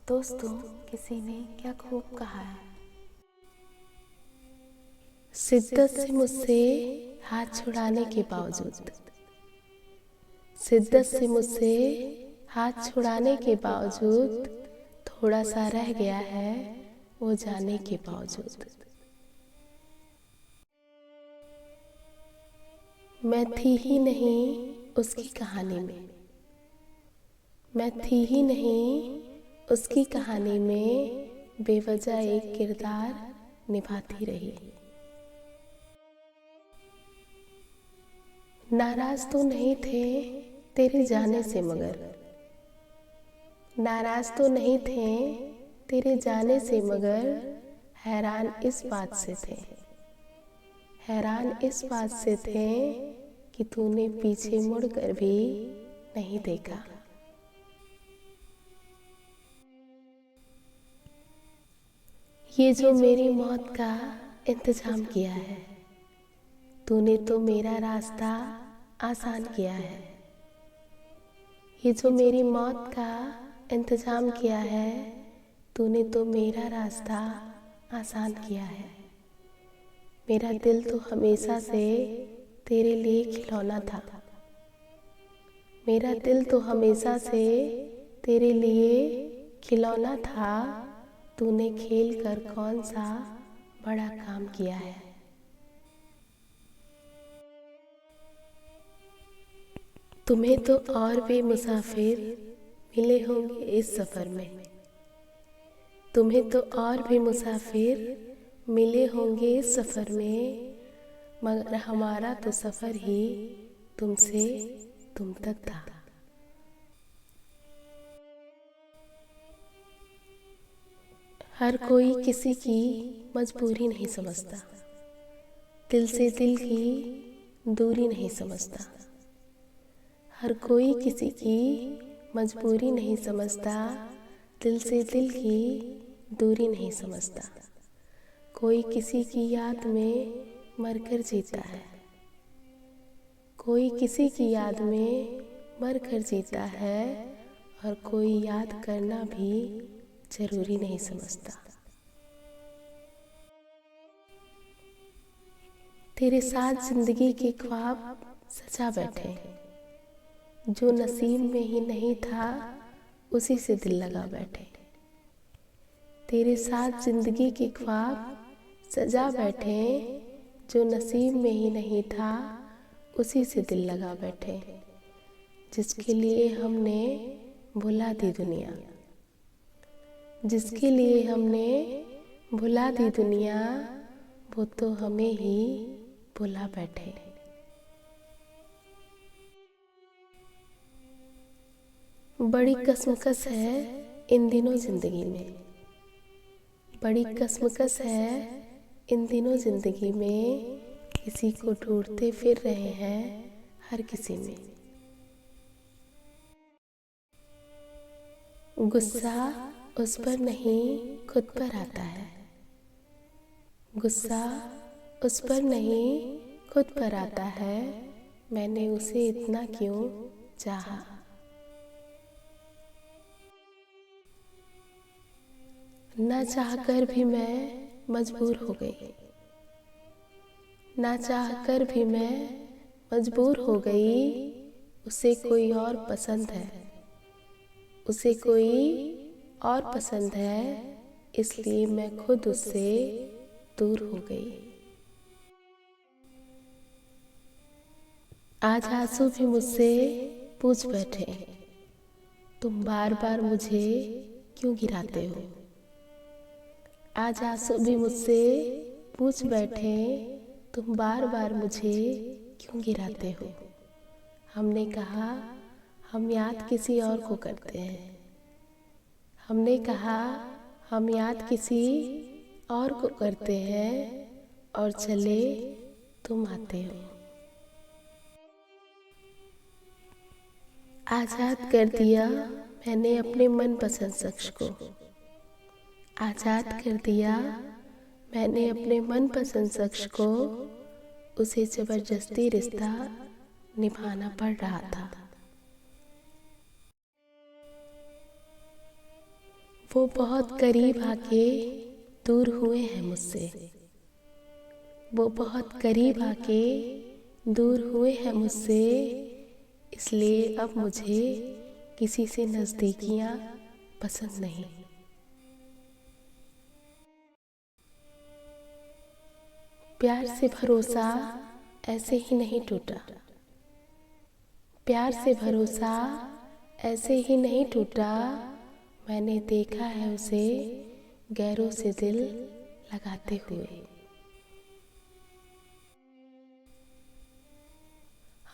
दोस्तों, किसी ने क्या खूब कहा है, शिद्दत से मुझसे हाथ छुड़ाने के बावजूद, शिद्दत से मुझसे हाथ छुड़ाने के बावजूद थोड़ा सा रह गया है वो जाने के बावजूद। मैं थी ही नहीं उसकी कहानी में, मैं थी ही नहीं उसकी कहानी में, बेवजह एक किरदार निभाती रही। नाराज तो नहीं थे तेरे जाने से, मगर नाराज तो नहीं थे तेरे जाने से, मगर हैरान इस बात से थे, हैरान इस बात से थे कि तूने पीछे मुड़कर भी नहीं देखा। ये जो मेरी मौत का इंतजाम किया है, तूने तो मेरा रास्ता आसान किया है। ये जो मेरी मौत का इंतजाम किया है, तूने तो मेरा रास्ता आसान किया है। मेरा दिल तो हमेशा से तेरे लिए खिलौना था, मेरा दिल तो हमेशा से तेरे लिए खिलौना था। तूने खेल कर कौन सा बड़ा काम किया है। तुम्हें तो और भी मुसाफिर मिले होंगे इस सफ़र में, तुम्हें तो और भी मुसाफिर मिले होंगे इस सफ़र में, मगर हमारा तो सफ़र ही तुमसे तुम तक था। हर कोई किसी की मजबूरी नहीं समझता, दिल से दिल की दूरी नहीं समझता। हर कोई किसी की मजबूरी नहीं समझता, दिल से दिल की दूरी नहीं समझता। कोई किसी की याद में मरकर जीता है, कोई किसी की याद में मरकर जीता है, और कोई याद करना भी जरूरी नहीं समझता। तेरे साथ जिंदगी के ख्वाब सजा बैठे, जो नसीब में ही नहीं था उसी से दिल लगा बैठे। तेरे साथ जिंदगी के ख्वाब सजा बैठे, जो नसीब में ही नहीं था उसी से दिल लगा बैठे। जिसके लिए हमने भुला दी दुनिया, जिसके लिए हमने भुला दी दुनिया, वो तो हमें ही भुला बैठे। बड़ी कसमकस है इन दिनों जिंदगी में, बड़ी कसमकस है इन दिनों जिंदगी में, किसी को ढूंढते फिर रहे हैं हर किसी में। गुस्सा उस पर नहीं खुद पर आता है, गुस्सा उस पर नहीं खुद पर आता है, मैंने उसे इतना क्यों चाहा। ना चाहकर भी मैं मजबूर हो गई, ना चाहकर भी मैं मजबूर हो गई। उसे कोई और पसंद है, उसे कोई और पसंद है, इसलिए मैं खुद उससे दूर हो गई। आज आंसू भी मुझसे पूछ बैठे, तुम बार बार मुझे क्यों गिराते हो। आज आंसू भी मुझसे पूछ बैठे, तुम बार बार मुझे क्यों गिराते हो। हमने कहा हम याद किसी और को करते हैं, हमने कहा हम याद किसी और को करते हैं, और चले तुम आते हो। आज़ाद कर दिया मैंने अपने मनपसंद शख्स को, आज़ाद कर दिया मैंने अपने मनपसंद शख्स को, उसे जबरदस्ती रिश्ता निभाना पड़ रहा था। वो बहुत करीब आके दूर हुए हैं मुझसे। वो बहुत करीब आके दूर हुए हैं मुझसे, इसलिए अब मुझे किसी से नज़दीकियाँ पसंद नहीं। प्यार से भरोसा ऐसे ही नहीं टूटा। प्यार से भरोसा ऐसे ही नहीं टूटा। मैंने देखा है उसे गैरों से दिल लगाते हुए।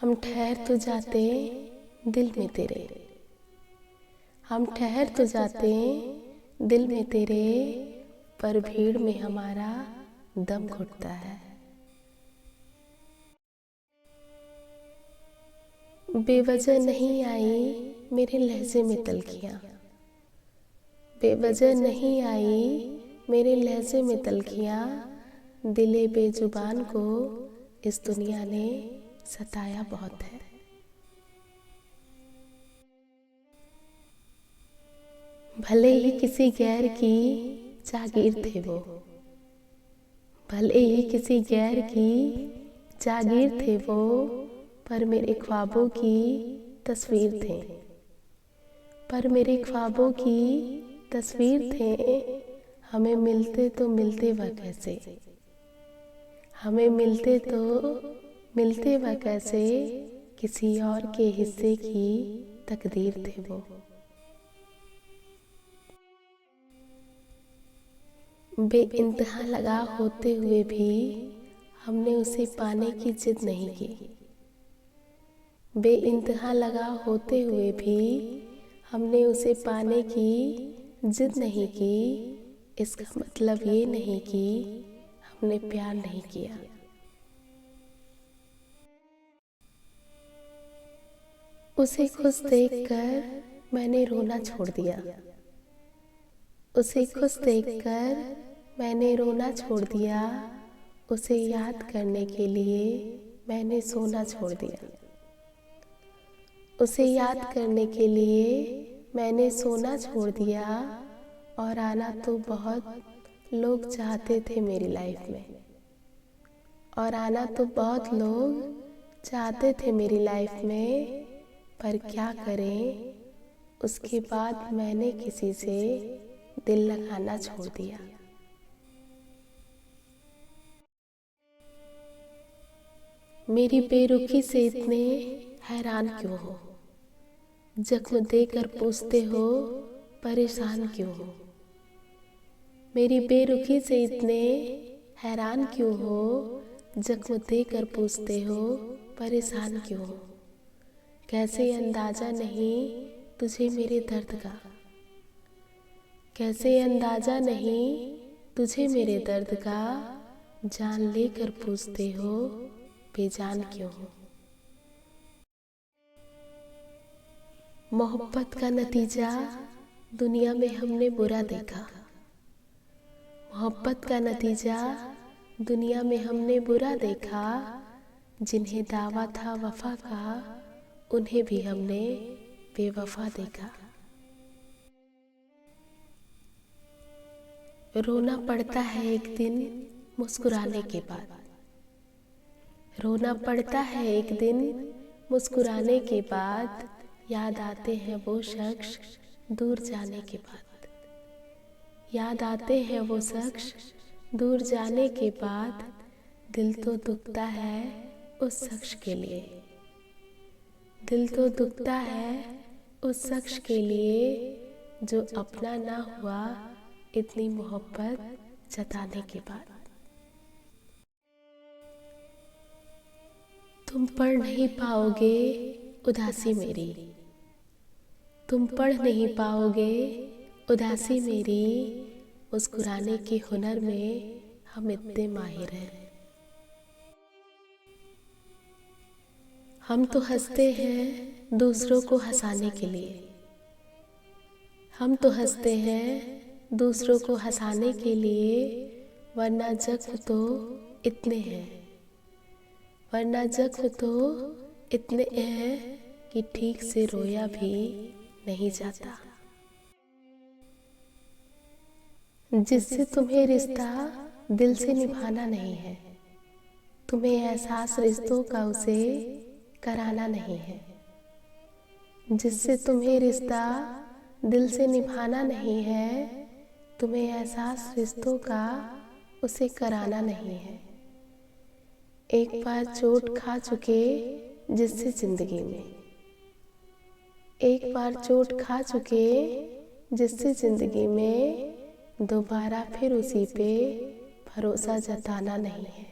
हम ठहर तो जाते दिल में तेरे। हम ठहर तो जाते दिल में तेरे, पर भीड़ में हमारा दम घुटता है। बेवजह नहीं आई मेरे लहजे में तलखियाँ। बेवजह नहीं आई मेरे लहजे में तलखियाँ। दिले बेजुबान को इस दुनिया ने सताया बहुत है। भले ही किसी गैर की जागीर थे वो। भले ही किसी गैर की जागीर थे वो, पर मेरे ख्वाबों की तस्वीर थे। पर मेरे ख्वाबों की तस्वीर थे। हमें मिलते तो मिलते वह कैसे। हमें मिलते तो मिलते वह कैसे। किसी और के हिस्से की तकदीर थे वो। बेइंतहा लगा होते हुए भी हमने उसे पाने की जिद नहीं की। बेइंतहा लगा होते हुए भी हमने उसे पाने की जिद नहीं की। इसका मतलब ये नहीं कि हमने प्यार नहीं किया। उसे खुश देखकर मैंने रोना छोड़ दिया। उसे खुश देखकर मैंने रोना छोड़ दिया। उसे याद करने के लिए मैंने सोना छोड़ दिया। उसे याद करने के लिए मैंने सोना छोड़ दिया। और आना तो बहुत लोग चाहते थे मेरी लाइफ में। और आना तो बहुत लोग चाहते थे मेरी लाइफ में, पर क्या करें, उसके बाद मैंने किसी से दिल लगाना छोड़ दिया। मेरी बेरुखी से इतने हैरान क्यों हो। जख्म देकर पूछते हो परेशान क्यों हो। मेरी बेरुखी से इतने हैरान क्यों हो। जख्म देकर पूछते हो परेशान क्यों हो। कैसे अंदाजा नहीं तुझे मेरे दर्द का। कैसे अंदाजा नहीं तुझे मेरे दर्द का। जान लेकर पूछते हो बेजान क्यों हो। मोहब्बत का नतीजा दुनिया में हमने बुरा देखा। मोहब्बत का नतीजा दुनिया में हमने बुरा देखा। जिन्हें दावा था वफा का, उन्हें भी हमने बेवफा देखा। रोना पड़ता है एक दिन मुस्कुराने के बाद। रोना पड़ता है एक दिन मुस्कुराने के बाद। याद आते हैं वो शख्स दूर जाने के बाद। याद आते हैं वो शख्स दूर जाने के बाद। दिल तो दुखता है उस शख्स के लिए। दिल तो दुखता है उस शख्स के लिए, जो अपना ना हुआ इतनी मोहब्बत जताने के बाद। तुम पढ़ नहीं पाओगे उदासी मेरी। तुम पढ़ नहीं पाओगे उदासी मेरी। मुस्कुराने के हुनर में हम इतने माहिर हैं। हम तो हंसते हैं दूसरों को हंसाने के लिए। हम तो हंसते हैं दूसरों को हंसाने के लिए, वरना जख्म तो इतने हैं। वरना जख्म तो इतने हैं कि ठीक से रोया भी नहीं जाता। जिससे तुम्हें रिश्ता दिल से निभाना नहीं है, तुम्हें एहसास रिश्तों का उसे कराना नहीं है। जिससे तुम्हें रिश्ता दिल से निभाना नहीं है, तुम्हें एहसास रिश्तों का उसे कराना नहीं है। एक बार चोट खा चुके जिससे जिंदगी में, एक बार चोट खा चुके जिससे जिंदगी में दोबारा फिर उसी पे भरोसा जताना नहीं है।